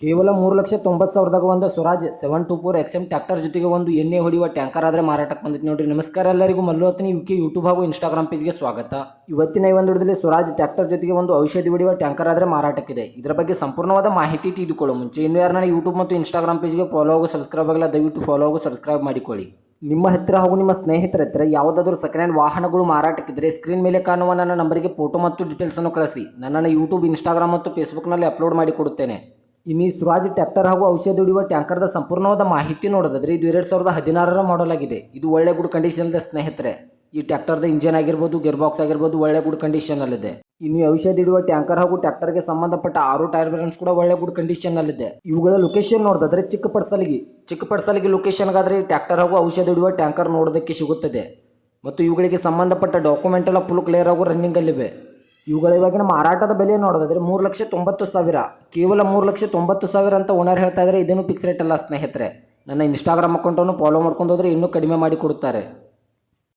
ಕೇವಲ 3,90,000ದಾಗ ಒಂದು Swaraj 724 XM tractor ಜೊತೆಗೆ ಒಂದು ಎಣ್ಣೆ ಹೊಡೆಯುವ ಟ್ಯಾಂಕರ್ ಆದರೆ ಮಾರಾಟಕ್ಕೆ ಬಂದಿತ್ತು ನೋಡ್ರಿ. ನಮಸ್ಕಾರ ಎಲ್ಲರಿಗೂ, ಮಲ್ಲು ಹತ್ತನಿ ಯುಕೆ ಯೂಟ್ಯೂಬ್ ಹಾಗೂ ಇನ್ಸ್ಟಾಗ್ರಾಮ್ ಪೇಜ್ಗೆ ಸ್ವಾಗತ. ಇವತ್ತಿನ ಈ ಒಂದು ವಿಡಿಯೋದಲ್ಲಿ ಸ್ವರಾಜ್ ಟ್ರ್ಯಾಕ್ಟರ್ ಜೊತೆಗೆ ಒಂದು ಔಷಧಿ ಹೊಡೆಯುವ ಟ್ಯಾಂಕರ್ ಆದರೆ ಮಾರಾಟಕ್ಕಿದೆ. ಇದರ ಬಗ್ಗೆ ಸಂಪೂರ್ಣವಾದ ಮಾಹಿತಿ ತಿಳಿದುಕೊಳ್ಳೋ ಮುಂಚೆ ಇನ್ನೂ ಯಾರನ್ನ ಯೂಟ್ಯೂಬ್ ಮತ್ತು ಇನ್ಸ್ಟಾಗ್ರಾಮ್ ಪೇಜ್ಗೆ ಫಾಲೋ ಹಾಗೂ ಸಬ್ಸ್ಕ್ರೈಬ್ ಆಗಲ್ಲ, ದಯವಿಟ್ಟು ಫಾಲೋ ಹಾಗೂ ಸಬ್ಸ್ಕ್ರೈಬ್ ಮಾಡಿಕೊಳ್ಳಿ. ನಿಮ್ಮ ಹತ್ತಿರ ಹಾಗೂ ನಿಮ್ಮ ಸ್ನೇಹಿತರ ಹತ್ತಿರ ಯಾವುದಾದ್ರೂ ಸೆಕೆಂಡ್ ಹ್ಯಾಂಡ್ ವಾಹನಗಳು ಮಾರಾಟಕ್ಕಿದ್ದರೆ ಸ್ಕ್ರೀನ್ ಮೇಲೆ ಕಾಣುವ ನನ್ನ ನಂಬರಿಗೆ ಫೋಟೋ ಮತ್ತು ಡೀಟೇಲ್ಸನ್ನು ಕಳಿಸಿ. ನನ್ನನ್ನು ಯೂಟ್ಯೂಬ್, ಇನ್ಸ್ಟಾಗ್ರಾಮ್ ಮತ್ತು ಫೇಸ್ಬುಕ್ನಲ್ಲಿ ಅಪ್ಲೋಡ್ ಮಾಡಿ ಕೊಡುತ್ತೇನೆ. ಇನ್ನು ಈ ಸ್ವರಾಜ್ ಟ್ರ್ಯಾಕ್ಟರ್ ಹಾಗೂ ಔಷಧಿ ಹೊಡೆಯುವ ಟ್ಯಾಂಕರ್ದ ಸಂಪೂರ್ಣವಾದ ಮಾಹಿತಿ ನೋಡೋದಾದ್ರೆ ಇದು 2016ರ ಮಾಡೆಲ್ ಆಗಿದೆ. ಇದು ಒಳ್ಳೆ ಗುಡ್ ಕಂಡೀಷನ್ ಇದೆ ಸ್ನೇಹಿತರೆ. ಈ ಟ್ರ್ಯಾಕ್ಟರ್ದ ಇಂಜಿನ್ ಆಗಿರ್ಬೋದು, ಗೇರ್ ಬಾಕ್ಸ್ ಆಗಿರ್ಬೋದು ಒಳ್ಳೆ ಗುಡ್ ಕಂಡೀಷನಲ್ಲಿದೆ. ಇನ್ನು ಔಷಧಿ ಹಿಡಿಯುವ ಟ್ಯಾಂಕರ್ ಹಾಗೂ ಟ್ರ್ಯಾಕ್ಟರ್ಗೆ ಸಂಬಂಧಪಟ್ಟ 6 ಟೈರ್ ಬ್ಯಾಲೆನ್ಸ್ ಕೂಡ ಒಳ್ಳೆ ಗುಡ್ ಕಂಡೀಷನ್ನಲ್ಲಿದೆ. ಇವುಗಳ ಲೊಕೇಶನ್ ನೋಡೋದಾದ್ರೆ ಚಿಕ್ಕಪಡ್ಸಲಿಗೆ ಲೊಕೇಶನ್ಗಾದರೆ ಈ ಟ್ರ್ಯಾಕ್ಟರ್ ಹಾಗೂ ಔಷಧಿ ಹಿಡಿಯುವ ಟ್ಯಾಂಕರ್ ನೋಡೋದಕ್ಕೆ ಸಿಗುತ್ತದೆ. ಮತ್ತು ಇವುಗಳಿಗೆ ಸಂಬಂಧಪಟ್ಟ ಡಾಕ್ಯುಮೆಂಟ್ ಎಲ್ಲ ಫುಲ್ ಕ್ಲಿಯರ್ ಹಾಗೂ ರನ್ನಿಂಗಲ್ಲಿವೆ. ಇವುಗಳ ಇವಾಗಿನ ಮಾರಾಟದ ಬೆಲೆ ನೋಡೋದಾದ್ರೆ 3,90,000, ಕೇವಲ 3,90,000 ಅಂತ ಓನರ್ ಹೇಳ್ತಾ ಇದ್ದಾರೆ. ಇದೇನು ಫಿಕ್ಸ್ ರೇಟ್ ಅಲ್ಲ ಸ್ನೇಹಿತರೆ. ನನ್ನ ಇನ್ಸ್ಟಾಗ್ರಾಮ್ ಅಕೌಂಟನ್ನು ಫಾಲೋ ಮಾಡ್ಕೊಂಡು ಹೋದರೆ ಇನ್ನೂ ಕಡಿಮೆ ಮಾಡಿ ಕೊಡುತ್ತಾರೆ.